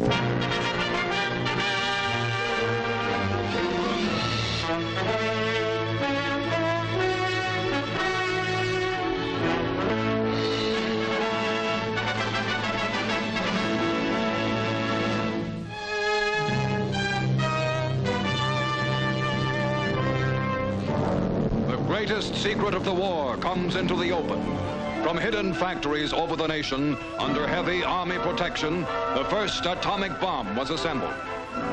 The greatest secret of the war comes into the open. From hidden factories over the nation, under heavy Army protection, the first atomic bomb was assembled.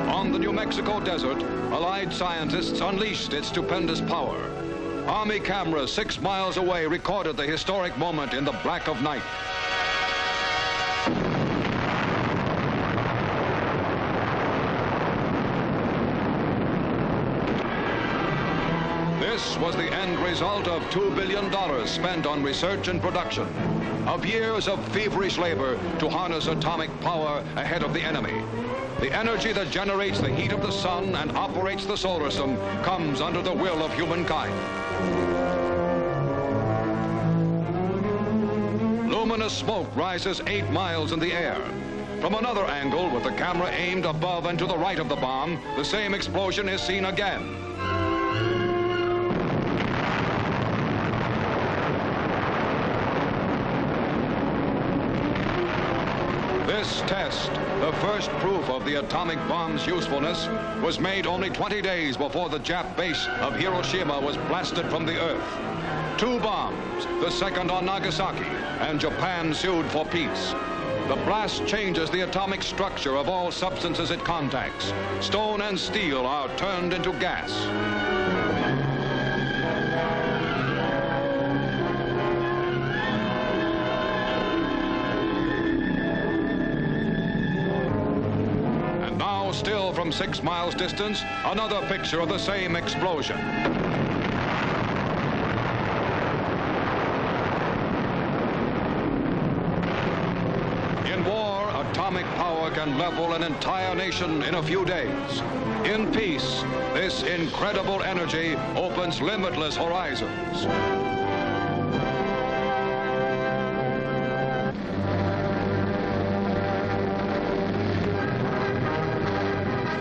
On the New Mexico desert, Allied scientists unleashed its stupendous power. Army cameras 6 miles away recorded the historic moment in the black of night. This was the end result of $2 billion spent on research and production, of years of feverish labor to harness atomic power ahead of the enemy. The energy that generates the heat of the sun and operates the solar system comes under the will of humankind. Luminous smoke rises 8 miles in the air. From another angle, with the camera aimed above and to the right of the bomb, the same explosion is seen again. This test, the first proof of the atomic bomb's usefulness, was made only 20 days before the Jap base of Hiroshima was blasted from the earth. 2 bombs, the second on Nagasaki, and Japan sued for peace. The blast changes the atomic structure of all substances it contacts. Stone and steel are turned into gas. Still from 6 miles distance, another picture of the same explosion. In war, atomic power can level an entire nation in a few days. In peace, this incredible energy opens limitless horizons.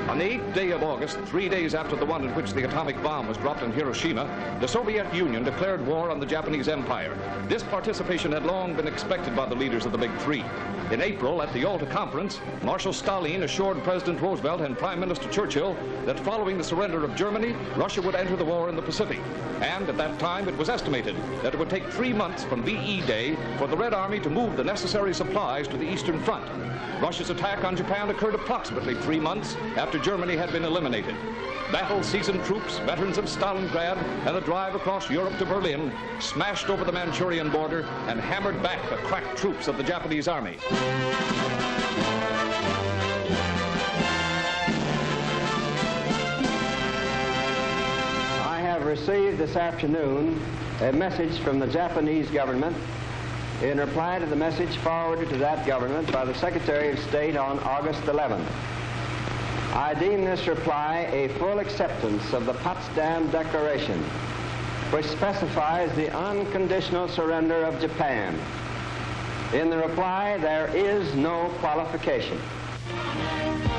On the 8th day of August, 3 days after the one in which the atomic bomb was dropped in Hiroshima, the Soviet Union declared war on the Japanese Empire. This participation had long been expected by the leaders of the Big Three. In April, at the Yalta Conference, Marshal Stalin assured President Roosevelt and Prime Minister Churchill that following the surrender of Germany, Russia would enter the war in the Pacific. And at that time, it was estimated that it would take 3 months from VE Day for the Red Army to move the necessary supplies to the Eastern Front. Russia's attack on Japan occurred approximately 3 months after Germany had been eliminated. Battle-seasoned troops, veterans of Stalingrad, and the drive across Europe to Berlin smashed over the Manchurian border and hammered back the crack troops of the Japanese army. I have received this afternoon a message from the Japanese government in reply to the message forwarded to that government by the Secretary of State on August 11th. I deem this reply a full acceptance of the Potsdam Declaration, which specifies the unconditional surrender of Japan. In the reply, there is no qualification.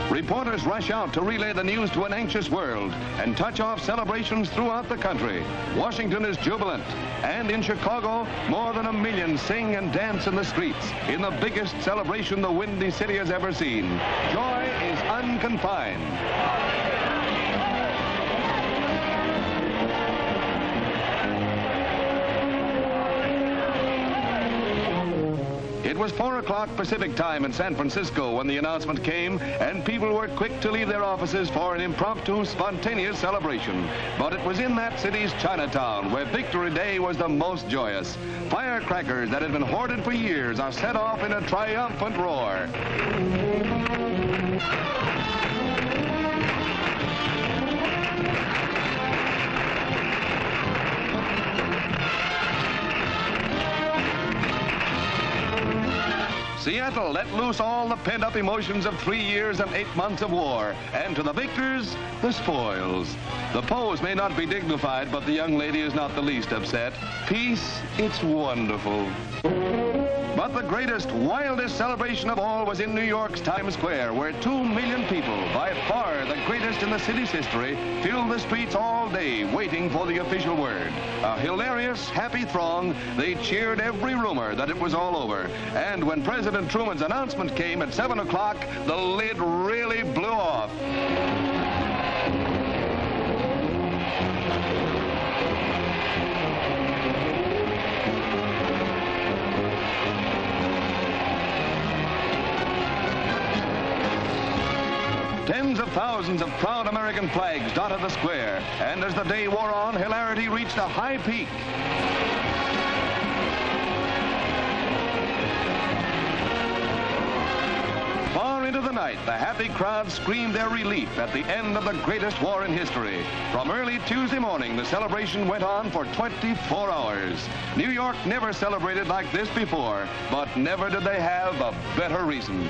Reporters rush out to relay the news to an anxious world and touch off celebrations throughout the country. Washington is jubilant, and in Chicago, more than 1 million sing and dance in the streets in the biggest celebration the Windy City has ever seen. Joy is unconfined. It was 4 o'clock Pacific time in San Francisco when the announcement came, and people were quick to leave their offices for an impromptu, spontaneous celebration. But it was in that city's Chinatown where Victory Day was the most joyous. Firecrackers that had been hoarded for years are set off in a triumphant roar. Seattle let loose all the pent-up emotions of 3 years and 8 months of war, and to the victors, the spoils. The pose may not be dignified, but the young lady is not the least upset. Peace, it's wonderful. But the greatest, wildest celebration of all was in New York's Times Square, where 2 million people, by far the greatest in the city's history, filled the streets all day waiting for the official word. A hilarious, happy throng, they cheered every rumor that it was all over. And when President Truman's announcement came at 7 o'clock, the lid really blew off. Tens of thousands of proud American flags dotted the square, and as the day wore on, hilarity reached a high peak. Far into the night, the happy crowd screamed their relief at the end of the greatest war in history. From early Tuesday morning, the celebration went on for 24 hours. New York never celebrated like this before, but never did they have a better reason.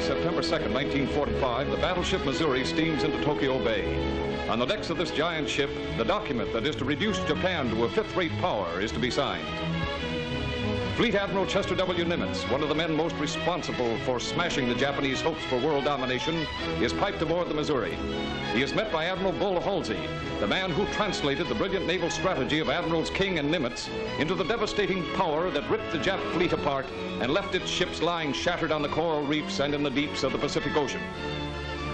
September 2nd, 1945, the battleship Missouri steams into Tokyo Bay. On the decks of this giant ship, the document that is to reduce Japan to a fifth-rate power is to be signed. Fleet Admiral Chester W. Nimitz, one of the men most responsible for smashing the Japanese hopes for world domination, is piped aboard the Missouri. He is met by Admiral Halsey, the man who translated the brilliant naval strategy of Admirals King and Nimitz into the devastating power that ripped the Jap fleet apart and left its ships lying shattered on the coral reefs and in the deeps of the Pacific Ocean.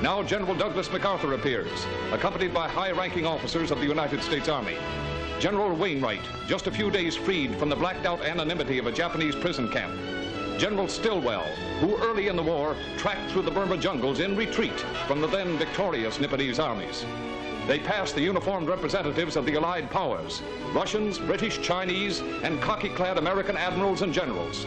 Now General Douglas MacArthur appears, accompanied by high-ranking officers of the United States Army. General Wainwright, just a few days freed from the blacked-out anonymity of a Japanese prison camp. General Stilwell, who early in the war tracked through the Burma jungles in retreat from the then victorious Nipponese armies. They passed the uniformed representatives of the Allied powers, Russians, British, Chinese, and khaki-clad American admirals and generals.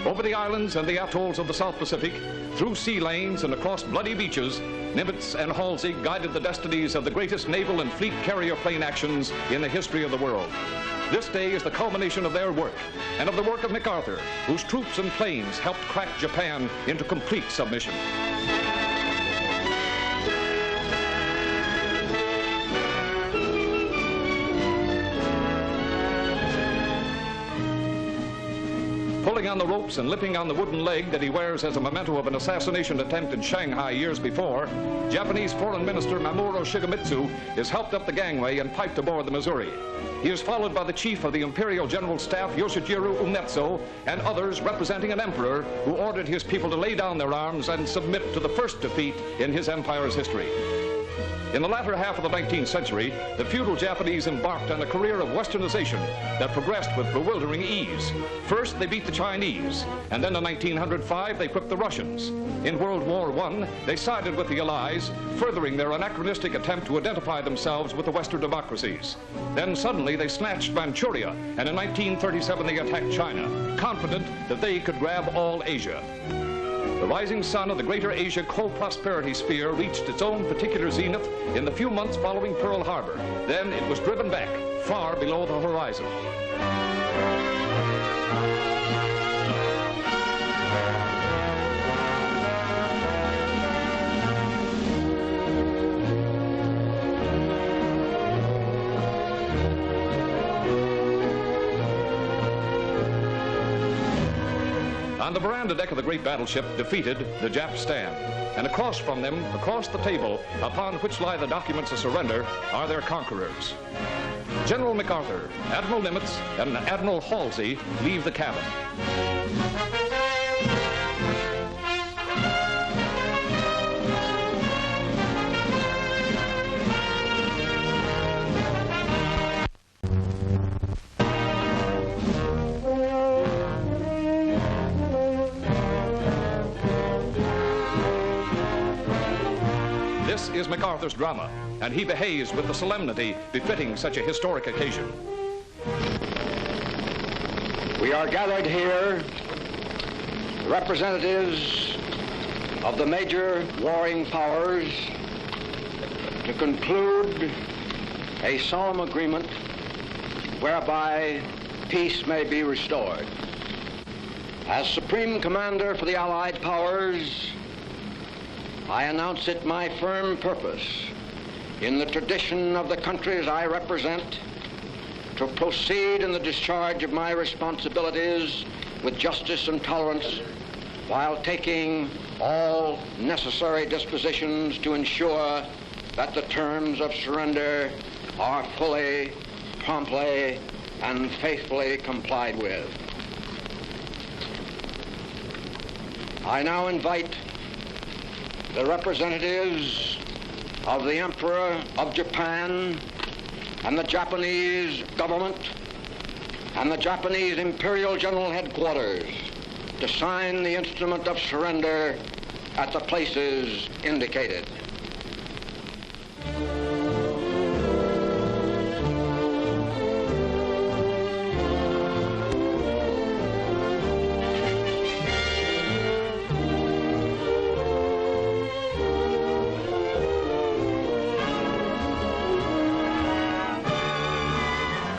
Over the islands and the atolls of the South Pacific, through sea lanes and across bloody beaches, Nimitz and Halsey guided the destinies of the greatest naval and fleet carrier plane actions in the history of the world. This day is the culmination of their work and of the work of MacArthur, whose troops and planes helped crack Japan into complete submission. Pulling on the ropes and lipping on the wooden leg that he wears as a memento of an assassination attempt in Shanghai years before, Japanese Foreign Minister Admiral Shigemitsu is helped up the gangway and piped aboard the Missouri. He is followed by the chief of the Imperial General Staff, Yoshijiro Umetsu, and others representing an emperor who ordered his people to lay down their arms and submit to the first defeat in his empire's history. In the latter half of the 19th century, the feudal Japanese embarked on a career of westernization that progressed with bewildering ease. First, they beat the Chinese, and then in 1905, they equipped the Russians. In World War I, they sided with the Allies, furthering their anachronistic attempt to identify themselves with the Western democracies. Then suddenly, they snatched Manchuria, and in 1937, they attacked China, confident that they could grab all Asia. The rising sun of the greater Asia co-prosperity sphere reached its own particular zenith in the few months following Pearl Harbor. Then it was driven back, far below the horizon. On the veranda deck of the great battleship, defeated, the Japs stand. And across from them, across the table, upon which lie the documents of surrender, are their conquerors. General MacArthur, Admiral Nimitz, and Admiral Halsey leave the cabin. This is MacArthur's drama, and he behaves with the solemnity befitting such a historic occasion. We are gathered here, representatives of the major warring powers, to conclude a solemn agreement whereby peace may be restored. As Supreme Commander for the Allied Powers, I announce it my firm purpose, in the tradition of the countries I represent, to proceed in the discharge of my responsibilities with justice and tolerance, while taking all necessary dispositions to ensure that the terms of surrender are fully, promptly, and faithfully complied with. I now invite the representatives of the Emperor of Japan and the Japanese government and the Japanese Imperial General Headquarters to sign the instrument of surrender at the places indicated.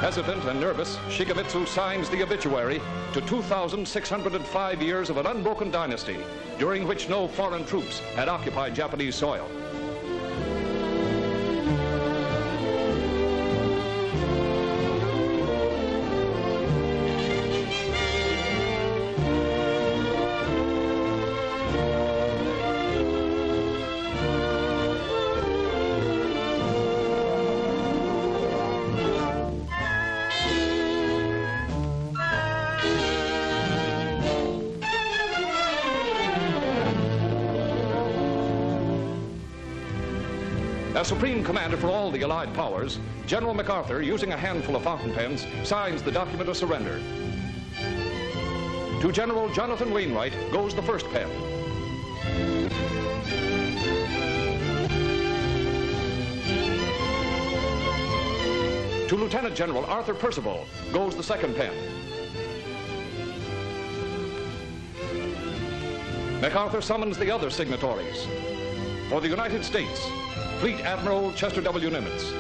Hesitant and nervous, Shigemitsu signs the obituary to 2,605 years of an unbroken dynasty, during which no foreign troops had occupied Japanese soil. As Supreme Commander for all the Allied powers, General MacArthur, using a handful of fountain pens, signs the document of surrender. To General Jonathan Wainwright goes the first pen. To Lieutenant General Arthur Percival goes the second pen. MacArthur summons the other signatories. For the United States, Fleet Admiral Chester W. Nimitz.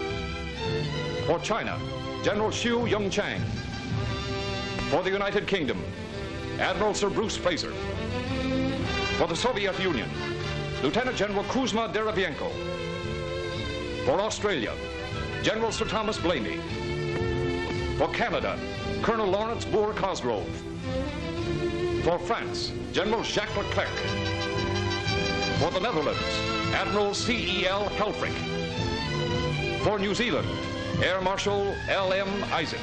For China, General Xu Yongchang. For the United Kingdom, Admiral Sir Bruce Fraser. For the Soviet Union, Lieutenant General Kuzma Derivienko. For Australia, General Sir Thomas Blamey. For Canada, Colonel Lawrence Boer Cosgrove. For France, General Jacques Leclerc. For the Netherlands, Admiral C.E.L. Helfrich. For New Zealand, Air Marshal L.M. Isaac.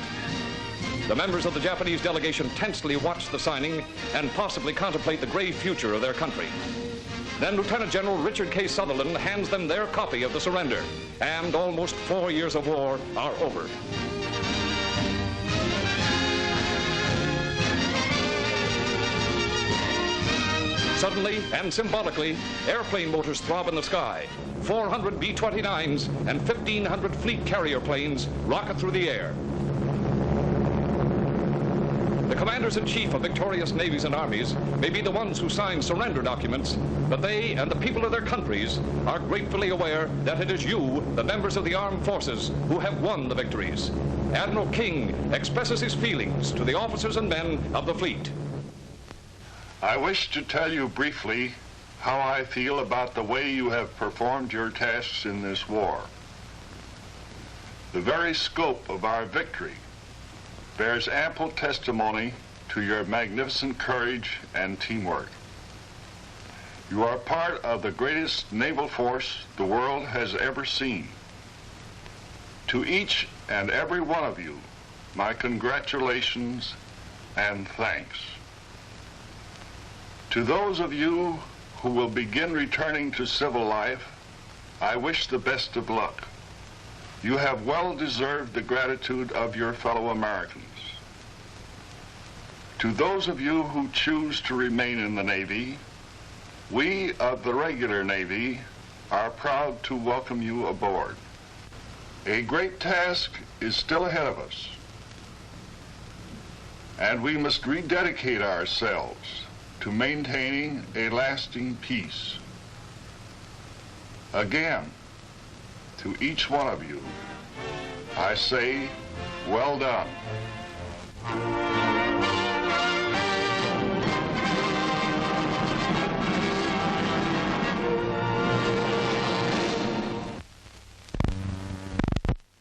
The members of the Japanese delegation tensely watch the signing and possibly contemplate the grave future of their country. Then Lieutenant General Richard K. Sutherland hands them their copy of the surrender, and almost 4 years of war are over. Suddenly and symbolically, airplane motors throb in the sky. 400 B-29s and 1,500 fleet carrier planes rocket through the air. The commanders-in-chief of victorious navies and armies may be the ones who sign surrender documents, but they and the people of their countries are gratefully aware that it is you, the members of the armed forces, who have won the victories. Admiral King expresses his feelings to the officers and men of the fleet. I wish to tell you briefly how I feel about the way you have performed your tasks in this war. The very scope of our victory bears ample testimony to your magnificent courage and teamwork. You are part of the greatest naval force the world has ever seen. To each and every one of you, my congratulations and thanks. To those of you who will begin returning to civil life, I wish the best of luck. You have well deserved the gratitude of your fellow Americans. To those of you who choose to remain in the Navy, we of the regular Navy are proud to welcome you aboard. A great task is still ahead of us, and we must rededicate ourselves to maintaining a lasting peace. Again, to each one of you, I say, well done.